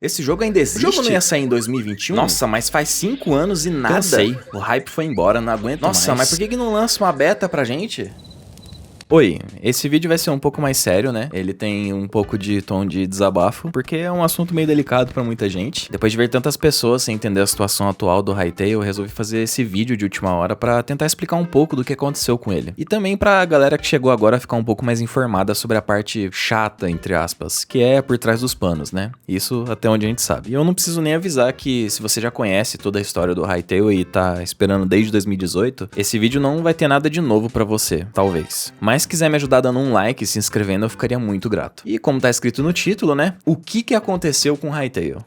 Esse jogo ainda existe? O jogo não ia sair em 2021? Nossa, mas faz 5 anos e nada. Cansei. O hype foi embora, não aguento mais. Nossa, mas por que não lança uma beta pra gente? Oi, esse vídeo vai ser um pouco mais sério, né? Ele tem um pouco de tom de desabafo, porque é um assunto meio delicado pra muita gente. Depois de ver tantas pessoas sem entender a situação atual do Hytale, eu resolvi fazer esse vídeo de última hora pra tentar explicar um pouco do que aconteceu com ele. E também pra galera que chegou agora ficar um pouco mais informada sobre a parte chata, entre aspas, que é por trás dos panos, né? Isso até onde a gente sabe. E eu não preciso nem avisar que se você já conhece toda a história do Hytale e tá esperando desde 2018, esse vídeo não vai ter nada de novo pra você, talvez. Mas se quiser me ajudar dando um like e se inscrevendo, eu ficaria muito grato. E como tá escrito no título, né? O que aconteceu com Hytale?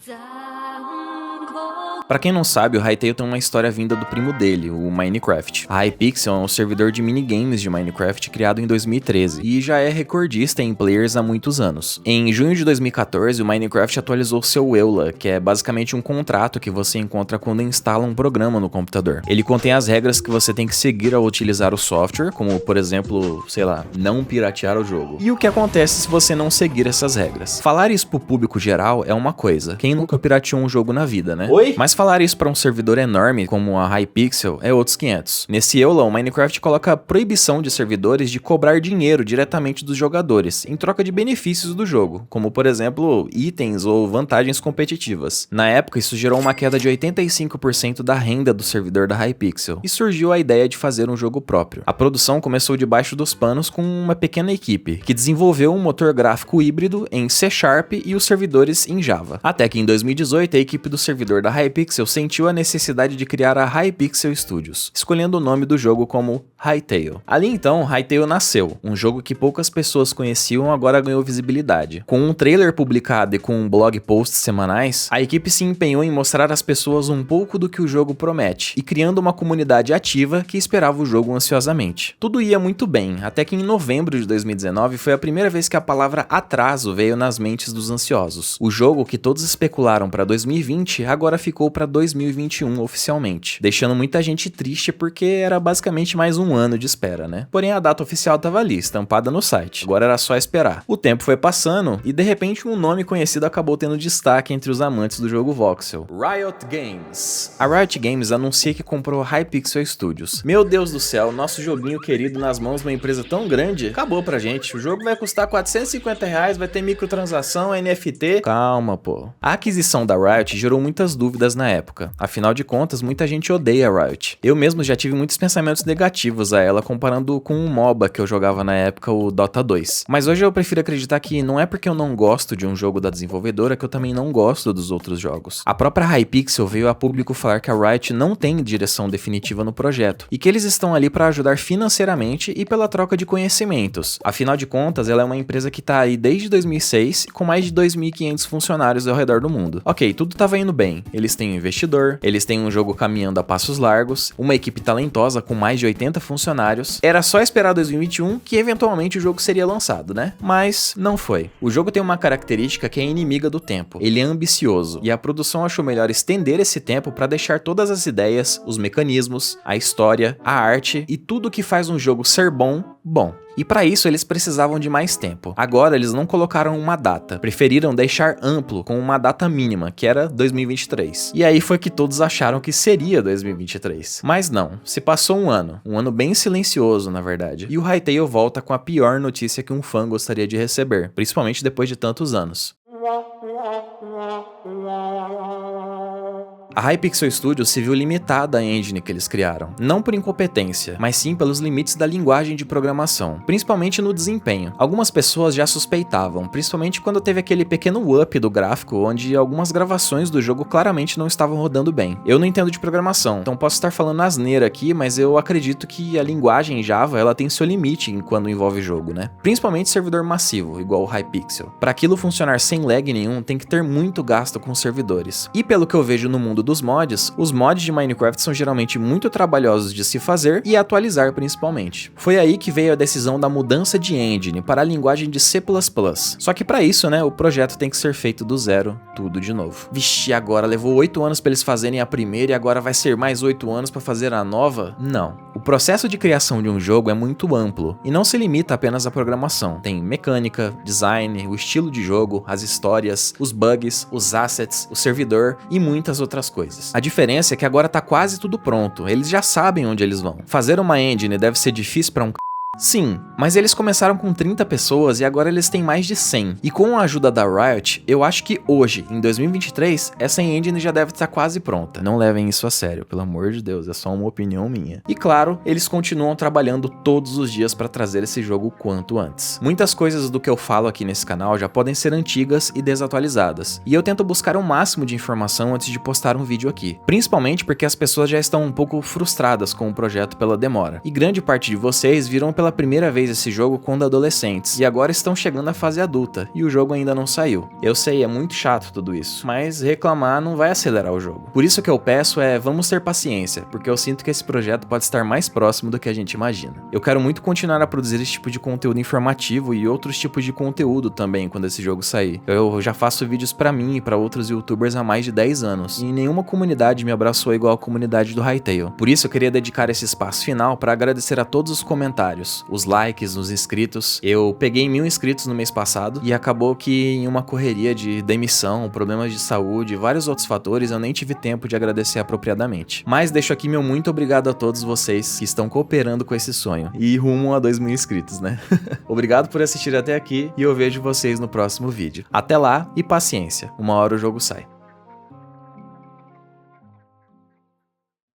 Pra quem não sabe, o Hytale tem uma história vinda do primo dele, o Minecraft. A Hypixel é um servidor de minigames de Minecraft criado em 2013 e já é recordista em players há muitos anos. Em junho de 2014, o Minecraft atualizou seu EULA, que é basicamente um contrato que você encontra quando instala um programa no computador. Ele contém as regras que você tem que seguir ao utilizar o software, como por exemplo, sei lá, não piratear o jogo. E o que acontece se você não seguir essas regras? Falar isso pro público geral é uma coisa. Quem nunca pirateou um jogo na vida, né? Oi? Mas falar isso para um servidor enorme como a Hypixel é outros 500. Nesse EULA, o Minecraft coloca a proibição de servidores de cobrar dinheiro diretamente dos jogadores, em troca de benefícios do jogo, como por exemplo, itens ou vantagens competitivas. Na época, isso gerou uma queda de 85% da renda do servidor da Hypixel, e surgiu a ideia de fazer um jogo próprio. A produção começou debaixo dos panos com uma pequena equipe, que desenvolveu um motor gráfico híbrido em C# e os servidores em Java. Até que em 2018, a equipe do servidor da Hypixel sentiu a necessidade de criar a Hypixel Studios, escolhendo o nome do jogo como Hytale. Ali então, Hytale nasceu, um jogo que poucas pessoas conheciam agora ganhou visibilidade. Com um trailer publicado e com blog posts semanais, a equipe se empenhou em mostrar às pessoas um pouco do que o jogo promete, e criando uma comunidade ativa que esperava o jogo ansiosamente. Tudo ia muito bem, até que em novembro de 2019 foi a primeira vez que a palavra atraso veio nas mentes dos ansiosos. O jogo que todos especularam para 2020 agora ficou para 2021 oficialmente, deixando muita gente triste porque era basicamente mais um ano de espera, né? Porém a data oficial estava ali, estampada no site, agora era só esperar. O tempo foi passando e de repente um nome conhecido acabou tendo destaque entre os amantes do jogo voxel: Riot Games. A Riot Games anuncia que comprou a Hypixel Studios. Meu Deus do céu, nosso joguinho querido nas mãos de uma empresa tão grande, acabou pra gente. O jogo vai custar R$450, vai ter microtransação, NFT. Calma, pô. A aquisição da Riot gerou muitas dúvidas na época. Afinal de contas, muita gente odeia a Riot. Eu mesmo já tive muitos pensamentos negativos a ela comparando com um MOBA que eu jogava na época, o Dota 2. Mas hoje eu prefiro acreditar que não é porque eu não gosto de um jogo da desenvolvedora que eu também não gosto dos outros jogos. A própria Hypixel veio a público falar que a Riot não tem direção definitiva no projeto e que eles estão ali para ajudar financeiramente e pela troca de conhecimentos. Afinal de contas, ela é uma empresa que tá aí desde 2006 com mais de 2.500 funcionários ao redor do mundo. Ok, tudo tava indo bem. Eles têm um investidor, eles têm um jogo caminhando a passos largos, uma equipe talentosa com mais de 80 funcionários. Era só esperar 2021 que eventualmente o jogo seria lançado, né? Mas não foi. O jogo tem uma característica que é inimiga do tempo. Ele é ambicioso e a produção achou melhor estender esse tempo para deixar todas as ideias, os mecanismos, a história, a arte e tudo que faz um jogo ser bom, bom. E para isso eles precisavam de mais tempo. Agora eles não colocaram uma data, preferiram deixar amplo com uma data mínima, que era 2023. E aí foi que todos acharam que seria 2023. Mas não, se passou um ano bem silencioso na verdade. E o Hytale volta com a pior notícia que um fã gostaria de receber, principalmente depois de tantos anos. A Hypixel Studios se viu limitada à engine que eles criaram, não por incompetência, mas sim pelos limites da linguagem de programação, principalmente no desempenho. Algumas pessoas já suspeitavam, principalmente quando teve aquele pequeno up do gráfico, onde algumas gravações do jogo claramente não estavam rodando bem. Eu não entendo de programação, então posso estar falando asneira aqui, mas eu acredito que a linguagem em Java ela tem seu limite quando envolve jogo, né? Principalmente servidor massivo, igual o Hypixel. Para aquilo funcionar sem lag nenhum, tem que ter muito gasto com servidores. E pelo que eu vejo no mundo dos mods, os mods de Minecraft são geralmente muito trabalhosos de se fazer e atualizar principalmente. Foi aí que veio a decisão da mudança de engine para a linguagem de C++. Só que para isso, né, o projeto tem que ser feito do zero, tudo de novo. Vixe, agora levou 8 anos para eles fazerem a primeira e agora vai ser mais 8 anos para fazer a nova? Não. O processo de criação de um jogo é muito amplo e não se limita apenas à programação. Tem mecânica, design, o estilo de jogo, as histórias, os bugs, os assets, o servidor e muitas outras coisas. A diferença é que agora tá quase tudo pronto, eles já sabem onde eles vão. Fazer uma engine deve ser difícil para um Sim, mas eles começaram com 30 pessoas e agora eles têm mais de 100. E com a ajuda da Riot, eu acho que hoje, em 2023, essa engine já deve estar quase pronta. Não levem isso a sério, pelo amor de Deus, é só uma opinião minha. E claro, eles continuam trabalhando todos os dias para trazer esse jogo o quanto antes. Muitas coisas do que eu falo aqui nesse canal já podem ser antigas e desatualizadas, e eu tento buscar o máximo de informação antes de postar um vídeo aqui. Principalmente porque as pessoas já estão um pouco frustradas com o projeto pela demora. E grande parte de vocês viram pela primeira vez esse jogo quando adolescentes, e agora estão chegando à fase adulta, e o jogo ainda não saiu. Eu sei, é muito chato tudo isso, mas reclamar não vai acelerar o jogo. Por isso que eu peço vamos ter paciência, porque eu sinto que esse projeto pode estar mais próximo do que a gente imagina. Eu quero muito continuar a produzir esse tipo de conteúdo informativo e outros tipos de conteúdo também quando esse jogo sair. Eu já faço vídeos pra mim e pra outros youtubers há mais de 10 anos, e nenhuma comunidade me abraçou igual a comunidade do Hytale. Por isso eu queria dedicar esse espaço final para agradecer a todos os comentários, os likes, os inscritos. Eu peguei 1000 inscritos no mês passado e acabou que em uma correria de demissão, problemas de saúde e vários outros fatores eu nem tive tempo de agradecer apropriadamente. Mas deixo aqui meu muito obrigado a todos vocês que estão cooperando com esse sonho e rumo a 2000 inscritos, né? Obrigado por assistir até aqui e eu vejo vocês no próximo vídeo. Até lá e paciência, uma hora o jogo sai.